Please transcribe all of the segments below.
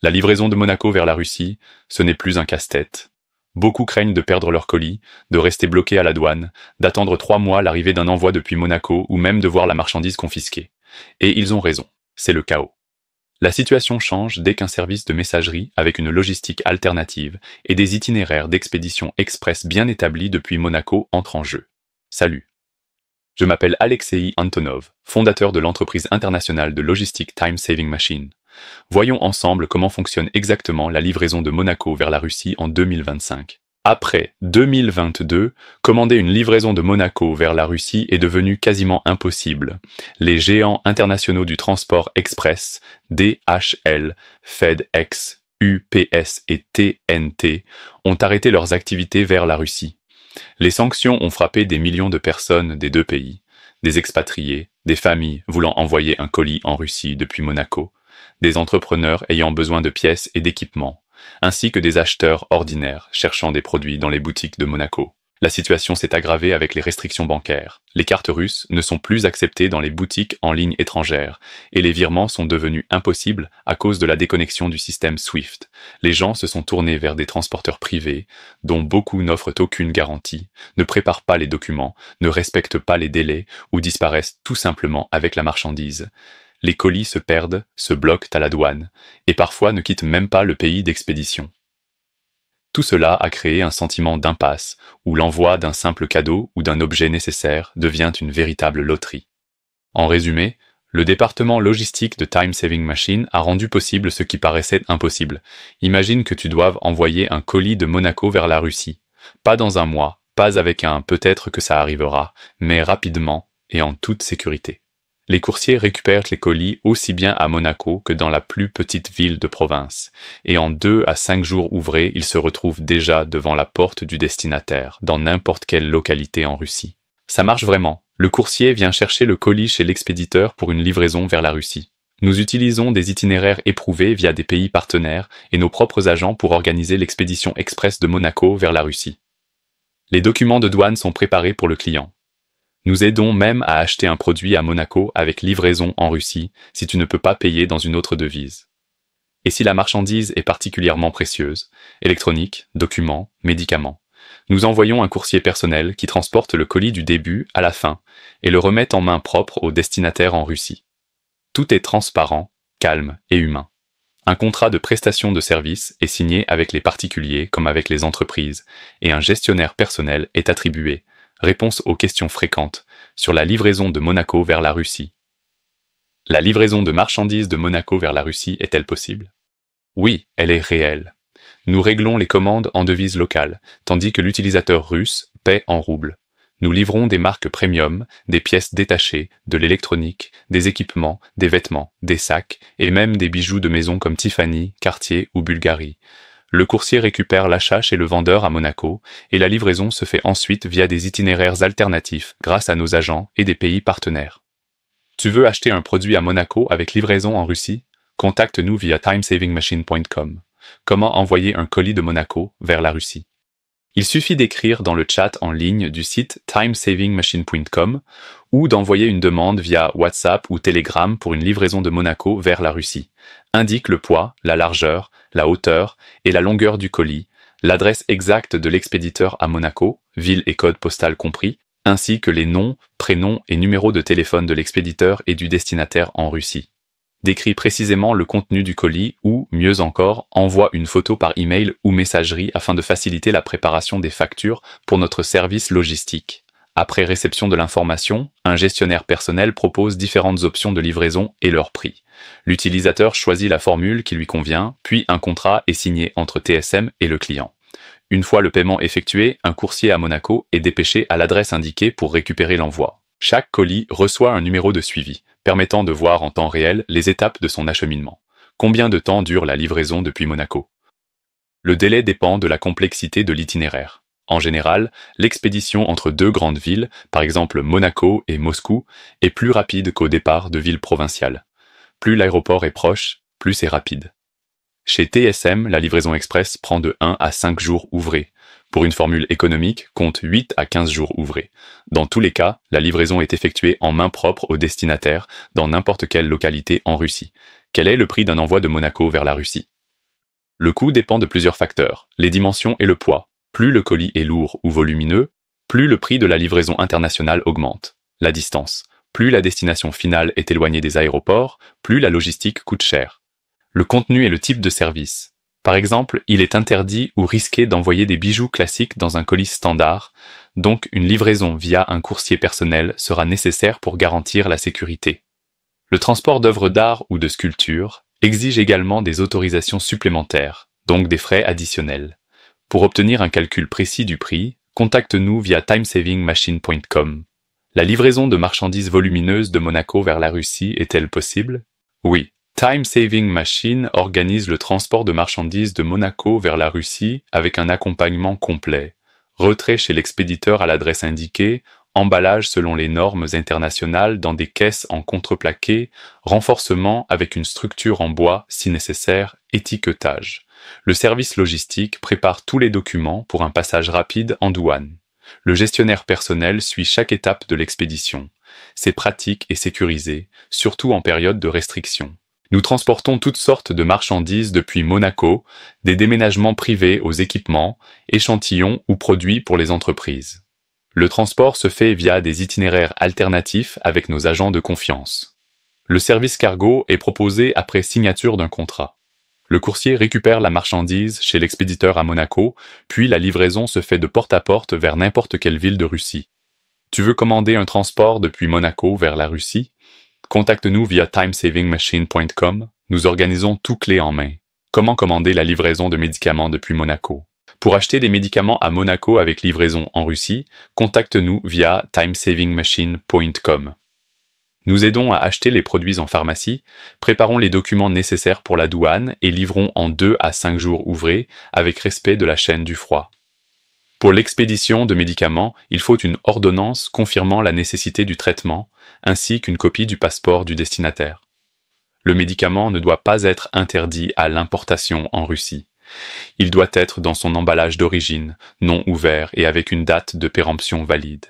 La livraison de Monaco vers la Russie, ce n'est plus un casse-tête. Beaucoup craignent de perdre leur colis, de rester bloqués à la douane, d'attendre 3 mois l'arrivée d'un envoi depuis Monaco ou même de voir la marchandise confisquée. Et ils ont raison, c'est le chaos. La situation change dès qu'un service de messagerie avec une logistique alternative et des itinéraires d'expédition express bien établis depuis Monaco entrent en jeu. Salut. Je m'appelle Alexei Antonov, fondateur de l'entreprise internationale de logistique Time Saving Machine. Voyons ensemble comment fonctionne exactement la livraison de Monaco vers la Russie en 2025. Après 2022, commander une livraison de Monaco vers la Russie est devenu quasiment impossible. Les géants internationaux du transport express, DHL, FedEx, UPS et TNT, ont arrêté leurs activités vers la Russie. Les sanctions ont frappé des millions de personnes des deux pays, des expatriés, des familles voulant envoyer un colis en Russie depuis Monaco, des entrepreneurs ayant besoin de pièces et d'équipements, ainsi que des acheteurs ordinaires cherchant des produits dans les boutiques de Monaco. La situation s'est aggravée avec les restrictions bancaires. Les cartes russes ne sont plus acceptées dans les boutiques en ligne étrangères, et les virements sont devenus impossibles à cause de la déconnexion du système SWIFT. Les gens se sont tournés vers des transporteurs privés, dont beaucoup n'offrent aucune garantie, ne préparent pas les documents, ne respectent pas les délais ou disparaissent tout simplement avec la marchandise. Les colis se perdent, se bloquent à la douane, et parfois ne quittent même pas le pays d'expédition. Tout cela a créé un sentiment d'impasse, où l'envoi d'un simple cadeau ou d'un objet nécessaire devient une véritable loterie. En résumé, le département logistique de Time Saving Machine a rendu possible ce qui paraissait impossible. Imagine que tu doives envoyer un colis de Monaco vers la Russie. Pas dans un mois, pas avec un peut-être que ça arrivera, mais rapidement et en toute sécurité. Les coursiers récupèrent les colis aussi bien à Monaco que dans la plus petite ville de province, et en 2 à 5 jours ouvrés, ils se retrouvent déjà devant la porte du destinataire, dans n'importe quelle localité en Russie. Ça marche vraiment. Le coursier vient chercher le colis chez l'expéditeur pour une livraison vers la Russie. Nous utilisons des itinéraires éprouvés via des pays partenaires et nos propres agents pour organiser l'expédition express de Monaco vers la Russie. Les documents de douane sont préparés pour le client. Nous aidons même à acheter un produit à Monaco avec livraison en Russie si tu ne peux pas payer dans une autre devise. Et si la marchandise est particulièrement précieuse, électronique, documents, médicaments, nous envoyons un coursier personnel qui transporte le colis du début à la fin et le remet en main propre au destinataire en Russie. Tout est transparent, calme et humain. Un contrat de prestation de service est signé avec les particuliers comme avec les entreprises et un gestionnaire personnel est attribué. Réponse aux questions fréquentes sur la livraison de Monaco vers la Russie. La livraison de marchandises de Monaco vers la Russie est-elle possible? Oui, elle est réelle. Nous réglons les commandes en devise locale, tandis que l'utilisateur russe paie en roubles. Nous livrons des marques premium, des pièces détachées, de l'électronique, des équipements, des vêtements, des sacs et même des bijoux de maison comme Tiffany, Cartier ou Bulgari. Le coursier récupère l'achat chez le vendeur à Monaco et la livraison se fait ensuite via des itinéraires alternatifs grâce à nos agents et des pays partenaires. Tu veux acheter un produit à Monaco avec livraison en Russie? Contacte-nous via timesavingmachine.com. Comment envoyer un colis de Monaco vers la Russie? Il suffit d'écrire dans le chat en ligne du site timesavingmachine.com ou d'envoyer une demande via WhatsApp ou Telegram pour une livraison de Monaco vers la Russie. Indique le poids, la largeur, la hauteur et la longueur du colis, l'adresse exacte de l'expéditeur à Monaco, ville et code postal compris, ainsi que les noms, prénoms et numéros de téléphone de l'expéditeur et du destinataire en Russie. Décris précisément le contenu du colis ou, mieux encore, envoie une photo par email ou messagerie afin de faciliter la préparation des factures pour notre service logistique. Après réception de l'information, un gestionnaire personnel propose différentes options de livraison et leur prix. L'utilisateur choisit la formule qui lui convient, puis un contrat est signé entre TSM et le client. Une fois le paiement effectué, un coursier à Monaco est dépêché à l'adresse indiquée pour récupérer l'envoi. Chaque colis reçoit un numéro de suivi, permettant de voir en temps réel les étapes de son acheminement. Combien de temps dure la livraison depuis Monaco? Le délai dépend de la complexité de l'itinéraire. En général, l'expédition entre 2 grandes villes, par exemple Monaco et Moscou, est plus rapide qu'au départ de villes provinciales. Plus l'aéroport est proche, plus c'est rapide. Chez TSM, la livraison express prend de 1 à 5 jours ouvrés. Pour une formule économique, compte 8 à 15 jours ouvrés. Dans tous les cas, la livraison est effectuée en main propre au destinataire, dans n'importe quelle localité en Russie. Quel est le prix d'un envoi de Monaco vers la Russie? Le coût dépend de plusieurs facteurs, les dimensions et le poids. Plus le colis est lourd ou volumineux, plus le prix de la livraison internationale augmente. La distance. Plus la destination finale est éloignée des aéroports, plus la logistique coûte cher. Le contenu et le type de service. Par exemple, il est interdit ou risqué d'envoyer des bijoux classiques dans un colis standard, donc une livraison via un coursier personnel sera nécessaire pour garantir la sécurité. Le transport d'œuvres d'art ou de sculptures exige également des autorisations supplémentaires, donc des frais additionnels. Pour obtenir un calcul précis du prix, contacte-nous via timesavingmachine.com. La livraison de marchandises volumineuses de Monaco vers la Russie est-elle possible? Oui. Time Saving Machine organise le transport de marchandises de Monaco vers la Russie avec un accompagnement complet. Retrait chez l'expéditeur à l'adresse indiquée, emballage selon les normes internationales dans des caisses en contreplaqué, renforcement avec une structure en bois si nécessaire, étiquetage. Le service logistique prépare tous les documents pour un passage rapide en douane. Le gestionnaire personnel suit chaque étape de l'expédition. C'est pratique et sécurisé, surtout en période de restriction. Nous transportons toutes sortes de marchandises depuis Monaco, des déménagements privés aux équipements, échantillons ou produits pour les entreprises. Le transport se fait via des itinéraires alternatifs avec nos agents de confiance. Le service cargo est proposé après signature d'un contrat. Le coursier récupère la marchandise chez l'expéditeur à Monaco, puis la livraison se fait de porte à porte vers n'importe quelle ville de Russie. Tu veux commander un transport depuis Monaco vers la Russie? Contacte-nous via timesavingmachine.com. Nous organisons tout clé en main. Comment commander la livraison de médicaments depuis Monaco? Pour acheter des médicaments à Monaco avec livraison en Russie, contacte-nous via timesavingmachine.com. Nous aidons à acheter les produits en pharmacie, préparons les documents nécessaires pour la douane et livrons en 2 à 5 jours ouvrés avec respect de la chaîne du froid. Pour l'expédition de médicaments, il faut une ordonnance confirmant la nécessité du traitement, ainsi qu'une copie du passeport du destinataire. Le médicament ne doit pas être interdit à l'importation en Russie. Il doit être dans son emballage d'origine, non ouvert et avec une date de péremption valide.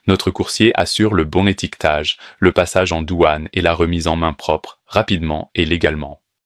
Notre coursier assure le bon étiquetage, le passage en douane et la remise en main propre, rapidement et légalement.